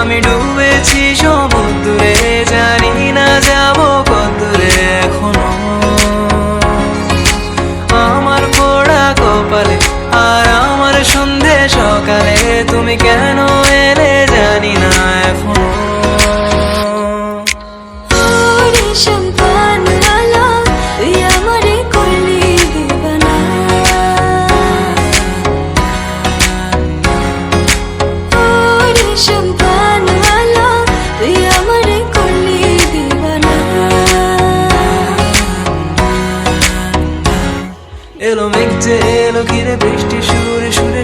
আমি ডুবেছি সমুদ্রে, জানি না যাব কতদূরে এখনো। আমার পোড়া কপালে আর আমার সন্ধে সকালে তুমি কেন এলে জানি না এখনো। এলো মেঘ যে এলো ঘিরে বৃষ্টি সুরে সুরে